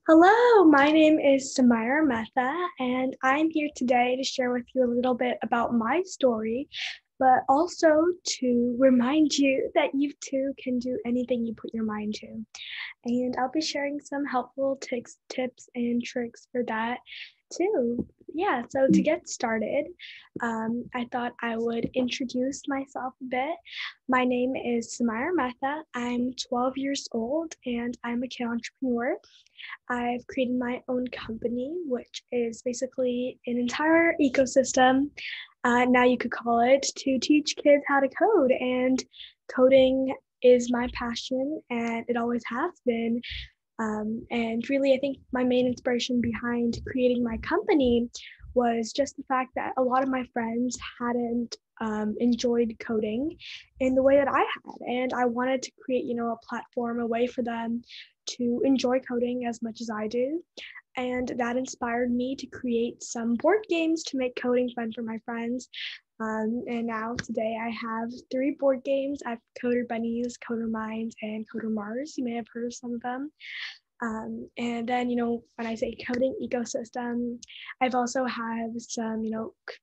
Hello, my name is Samaira Mehta, and I'm here today to share with you a little bit about my story, but also to remind you that you too can do anything you put your mind to. And I'll be sharing some helpful tips, and tricks for that too. Yeah, so to get started, I thought I would introduce myself a bit. My name is Samaira Mehta. I'm 12 years old and I'm a kid entrepreneur. I've created my own company, which is basically an entire ecosystem, now you could call it, to teach kids how to code. And coding is my passion, and it always has been. And really, I think my main inspiration behind creating my company was just the fact that a lot of my friends hadn't enjoyed coding in the way that I had. And I wanted to create, a platform, a way for them to enjoy coding as much as I do. And that inspired me to create some board games to make coding fun for my friends. And now today I have 3 board games. I have CoderBunnyz, CoderMinds, and CoderMars. You may have heard of some of them. And then, when I say coding ecosystem, I've also have some,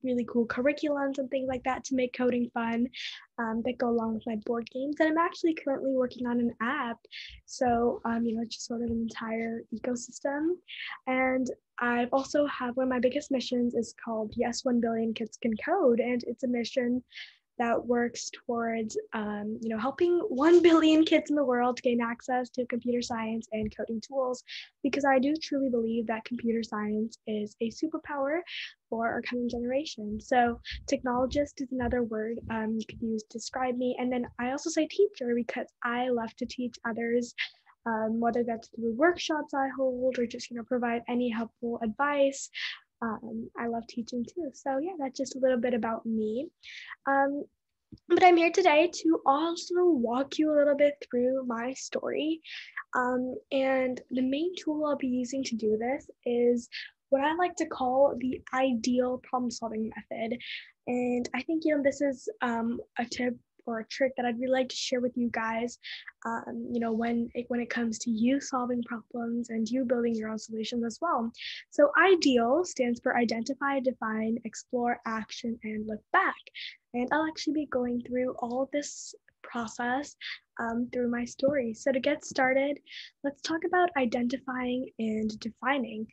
really cool curriculums and things like that to make coding fun, that go along with my board games. And I'm actually currently working on an app. So, it's just sort of an entire ecosystem. And I've also have one of my biggest missions is called Yes, 1 Billion Kids Can Code. And it's a mission that works towards, helping 1 billion kids in the world gain access to computer science and coding tools, because I do truly believe that computer science is a superpower for our coming generation. So technologist is another word you could use to describe me. And then I also say teacher because I love to teach others, whether that's through workshops I hold or just, provide any helpful advice. I love teaching too. So yeah, that's just a little bit about me. Um, but I'm here today to also walk you a little bit through my story. And the main tool I'll be using to do this is what I like to call the ideal problem solving method. And I think, this is a tip or a trick that I'd really like to share with you guys, when it comes to you solving problems and you building your own solutions as well. So IDEAL stands for identify, define, explore, action, and look back. And I'll actually be going through all of this process through my story. So to get started, let's talk about identifying and defining.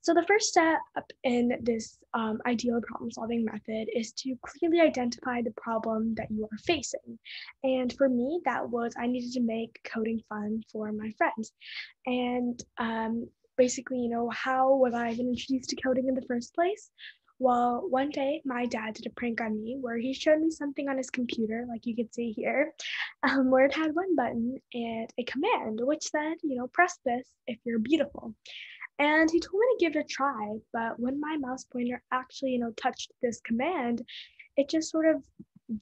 So the first step in this ideal problem solving method is to clearly identify the problem that you are facing. And for me, that was I needed to make coding fun for my friends. And basically, how was I even introduced to coding in the first place? Well, one day my dad did a prank on me where he showed me something on his computer, like you can see here, where it had one button and a command which said, press this if you're beautiful. And he told me to give it a try, but when my mouse pointer actually, touched this command, it just sort of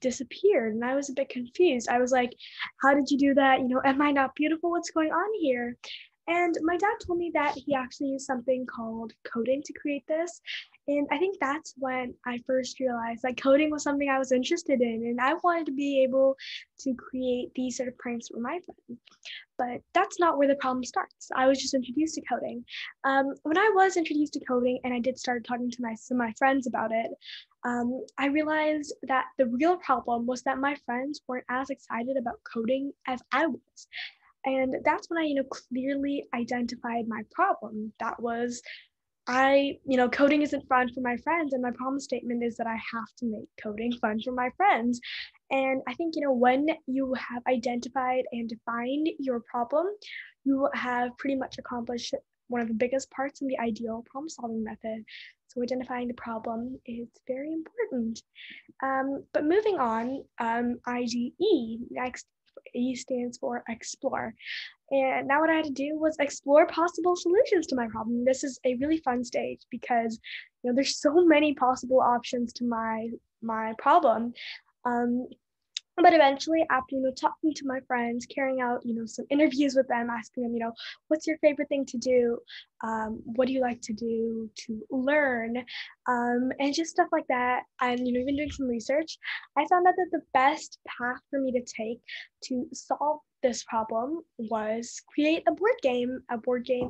disappeared. And I was a bit confused. I was like, how did you do that? Am I not beautiful? What's going on here? And my dad told me that he actually used something called coding to create this. And I think that's when I first realized that coding was something I was interested in. And I wanted to be able to create these sort of pranks for my friends. But that's not where the problem starts. I was just introduced to coding. When I was introduced to coding and I did start talking to my friends about it, I realized that the real problem was that my friends weren't as excited about coding as I was. And that's when I, clearly identified my problem. That was coding isn't fun for my friends. And my problem statement is that I have to make coding fun for my friends. And I think, when you have identified and defined your problem, you have pretty much accomplished one of the biggest parts in the ideal problem solving method. So identifying the problem is very important. But moving on, IGE, next, E stands for explore. And now what I had to do was explore possible solutions to my problem. This is a really fun stage because, there's so many possible options to my problem. Um, But eventually, after, talking to my friends, carrying out, some interviews with them, asking them, what's your favorite thing to do? What do you like to do to learn? And just stuff like that. And, even doing some research, I found out that the best path for me to take to solve this problem was create a board game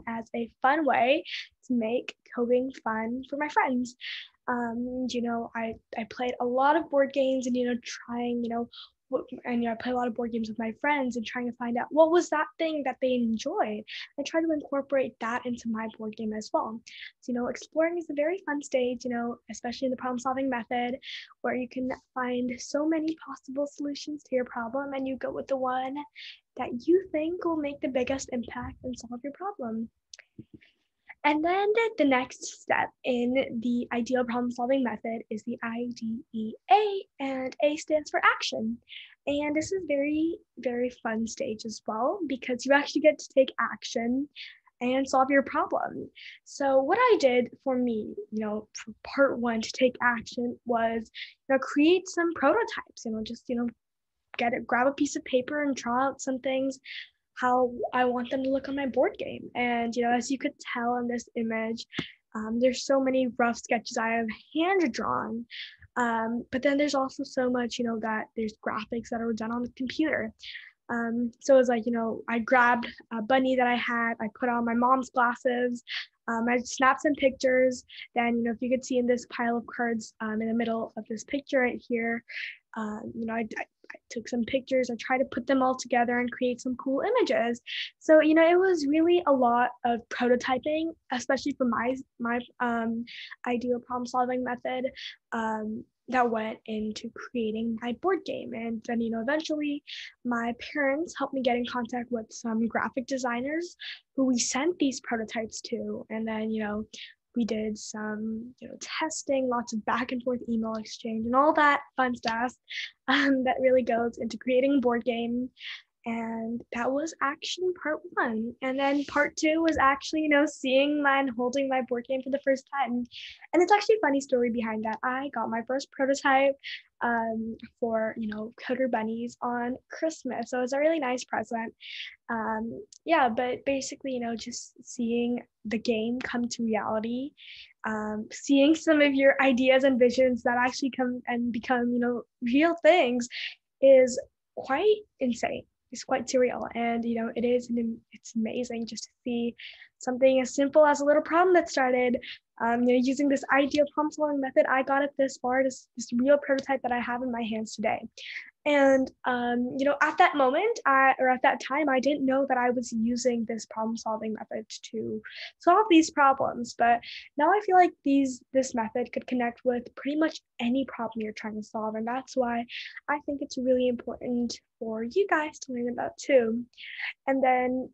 as a fun way to make coding fun for my friends. I played a lot of board games and, trying, I play a lot of board games with my friends and trying to find out what was that thing that they enjoyed. I try to incorporate that into my board game as well. So, exploring is a very fun stage, especially in the problem solving method, where you can find so many possible solutions to your problem and you go with the one that you think will make the biggest impact and solve your problem. And then the next step in the ideal problem solving method is the IDEA, and A stands for action. And this is very, very fun stage as well, because you actually get to take action and solve your problem. So what I did for me, for part one to take action was, create some prototypes, grab a piece of paper and draw out some things how I want them to look on my board game. And, as you could tell in this image, there's so many rough sketches I have hand drawn. But then there's also so much, that there's graphics that are done on the computer. So it was like, I grabbed a bunny that I had, I put on my mom's glasses, I snapped some pictures. Then, if you could see in this pile of cards in the middle of this picture right here, I took some pictures. I tried to put them all together and create some cool images. So, it was really a lot of prototyping, especially for my ideal problem solving method. That went into creating my board game. And then, eventually my parents helped me get in contact with some graphic designers who we sent these prototypes to. And then, we did some, testing, lots of back and forth email exchange and all that fun stuff that really goes into creating a board game. And that was actually part one. And then part two was actually, seeing and holding my board game for the first time. And it's actually a funny story behind that. I got my first prototype for, CoderBunnyz on Christmas. So it was a really nice present. But basically, just seeing the game come to reality, seeing some of your ideas and visions that actually come and become, real things is quite insane. It's quite surreal, and it's amazing just to see something as simple as a little problem that started using this ideal problem solving method. I got it this far, this real prototype that I have in my hands today. And at that moment, at that time, I didn't know that I was using this problem solving method to solve these problems. But now I feel like this method could connect with pretty much any problem you're trying to solve, and that's why I think it's really important for you guys to learn about too. And then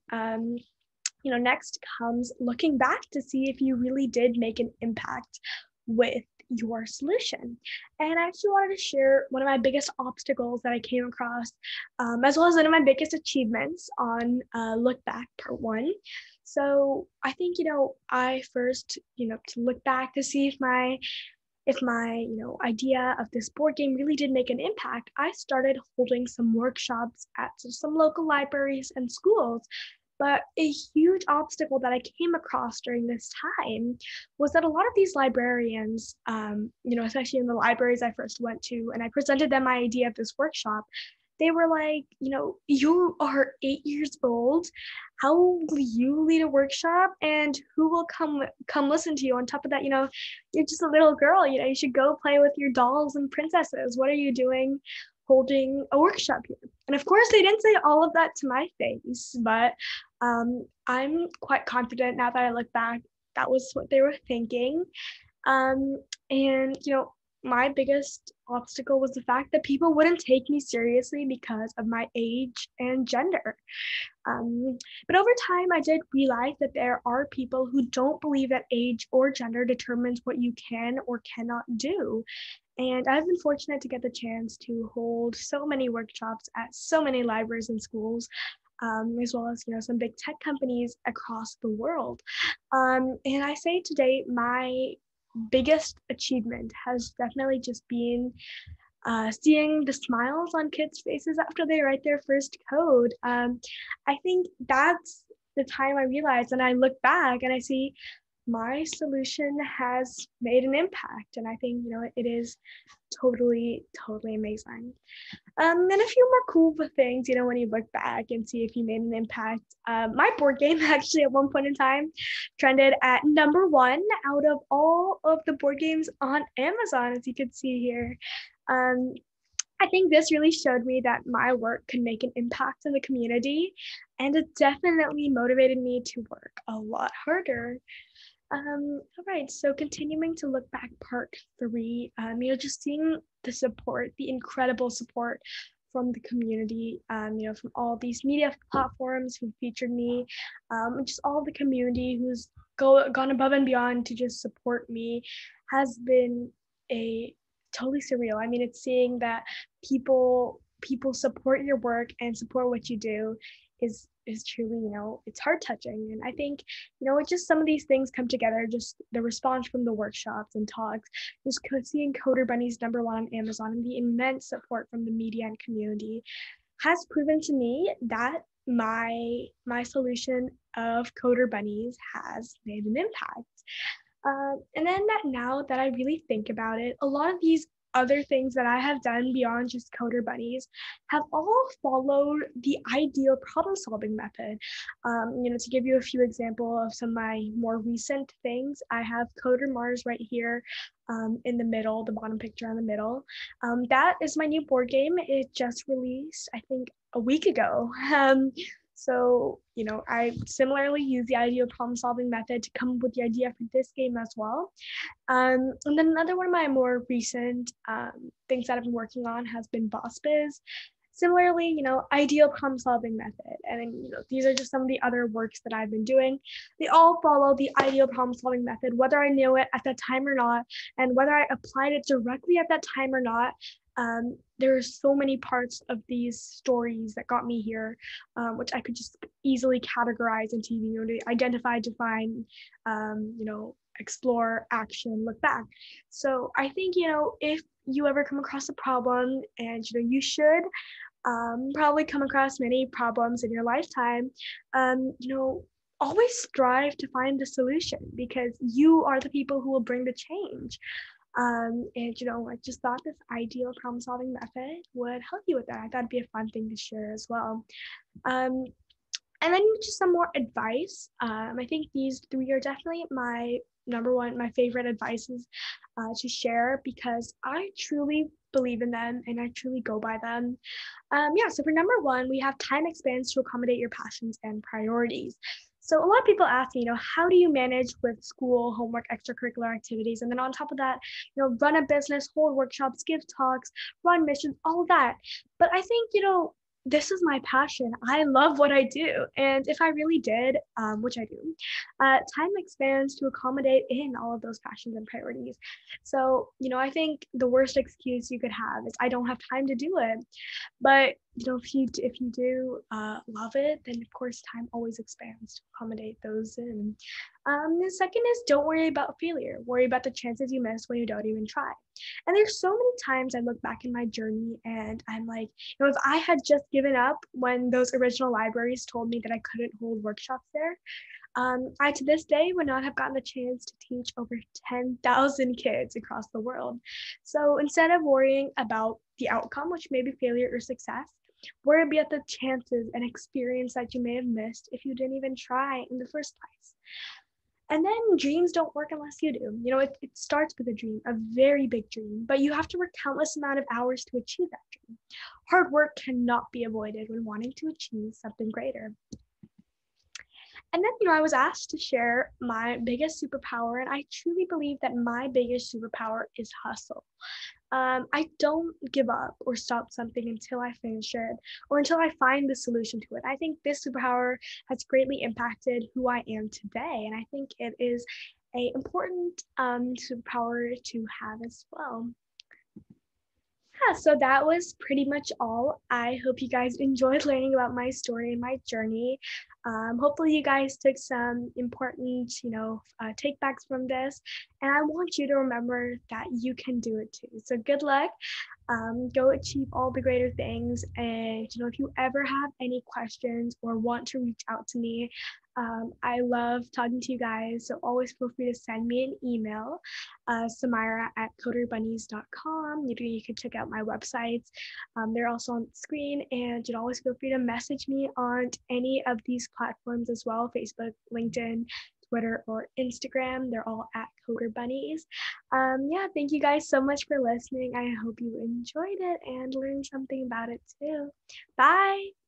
next comes looking back to see if you really did make an impact with your solution. And I actually wanted to share one of my biggest obstacles that I came across, as well as one of my biggest achievements on Look Back Part 1. So I think, I first, to look back to see if my idea of this board game really did make an impact, I started holding some workshops at some local libraries and schools. But a huge obstacle that I came across during this time was that a lot of these librarians, especially in the libraries I first went to, and I presented them my idea of this workshop, they were like, you are 8 years old. How will you lead a workshop? And who will come listen to you? On top of that, you're just a little girl. You should go play with your dolls and princesses. What are you doing holding a workshop here? And of course, they didn't say all of that to my face, but I'm quite confident now that I look back, that was what they were thinking. And my biggest obstacle was the fact that people wouldn't take me seriously because of my age and gender. But over time, I did realize that there are people who don't believe that age or gender determines what you can or cannot do. And I've been fortunate to get the chance to hold so many workshops at so many libraries and schools, as well as some big tech companies across the world. And I say today, my biggest achievement has definitely just been seeing the smiles on kids' faces after they write their first code. I think that's the time I realized, and I look back and I see my solution has made an impact. And I think, it is totally, totally amazing. And a few more cool things, when you look back and see if you made an impact. My board game actually at one point in time trended at #1 out of all of the board games on Amazon, as you can see here. I think this really showed me that my work could make an impact in the community, and it definitely motivated me to work a lot harder. All right, so continuing to look back, part 3, just seeing the support, the incredible support from the community, from all these media platforms who featured me, just all the community who's gone above and beyond to just support me has been a totally surreal. I mean, it's seeing that people support your work and support what you do is truly, it's heart touching. And I think, it's just some of these things come together, just the response from the workshops and talks, just seeing CoderBunnyz #1 on Amazon and the immense support from the media and community has proven to me that my solution of CoderBunnyz has made an impact. And then now that I really think about it, a lot of these other things that I have done beyond just CoderBunnyz have all followed the ideal problem solving method. To give you a few examples of some of my more recent things, I have CoderMars right here in the middle, the bottom picture in the middle. That is my new board game. It just released, I think, a week ago. So, I similarly use the ideal problem solving method to come up with the idea for this game as well. And then another one of my more recent things that I've been working on has been Boss Biz. Similarly, ideal problem solving method. And then, these are just some of the other works that I've been doing. They all follow the ideal problem solving method, whether I knew it at that time or not, and whether I applied it directly at that time or not. There are so many parts of these stories that got me here, which I could just easily categorize into, identify, define, explore, action, look back. So I think, if you ever come across a problem, and, you should probably come across many problems in your lifetime, always strive to find the solution, because you are the people who will bring the change. And, I just thought this ideal problem solving method would help you with that. I thought it'd be a fun thing to share as well. And then just some more advice. I think these 3 are definitely my #1, my favorite advices to share, because I truly believe in them and I truly go by them. So for #1, we have time expands to accommodate your passions and priorities. So a lot of people ask me, how do you manage with school, homework, extracurricular activities? And then on top of that, run a business, hold workshops, give talks, run missions, all that. But I think, this is my passion. I love what I do. And if I really did, which I do, time expands to accommodate in all of those passions and priorities. So, I think the worst excuse you could have is I don't have time to do it. But, if you do love it, then of course time always expands to accommodate those in. The second is don't worry about failure. Worry about the chances you miss when you don't even try. And there's so many times I look back in my journey and I'm like, if I had just given up when those original libraries told me that I couldn't hold workshops there, I to this day would not have gotten the chance to teach over 10,000 kids across the world. So instead of worrying about the outcome, which may be failure or success, worry about the chances and experience that you may have missed if you didn't even try in the first place. And then dreams don't work unless you do. It starts with a dream, a very big dream, but you have to work countless amount of hours to achieve that dream. Hard work cannot be avoided when wanting to achieve something greater. And then, I was asked to share my biggest superpower, and I truly believe that my biggest superpower is hustle. I don't give up or stop something until I finish it or until I find the solution to it. I think this superpower has greatly impacted who I am today, and I think it is an important superpower to have as well. yeah, so that was pretty much all. I hope you guys enjoyed learning about my story and my journey. Hopefully you guys took some important, take backs from this. And I want you to remember that you can do it too. So good luck. Go achieve all the greater things. And, if you ever have any questions or want to reach out to me, I love talking to you guys. So always feel free to send me an email, Samaira at CoderBunnyz.com. You can check out my websites. They're also on the screen. And you can always feel free to message me on any of these platforms as well, Facebook, LinkedIn, Twitter, or Instagram. They're all at CoderBunnyz. Yeah, thank you guys so much for listening. I hope you enjoyed it and learned something about it too. Bye.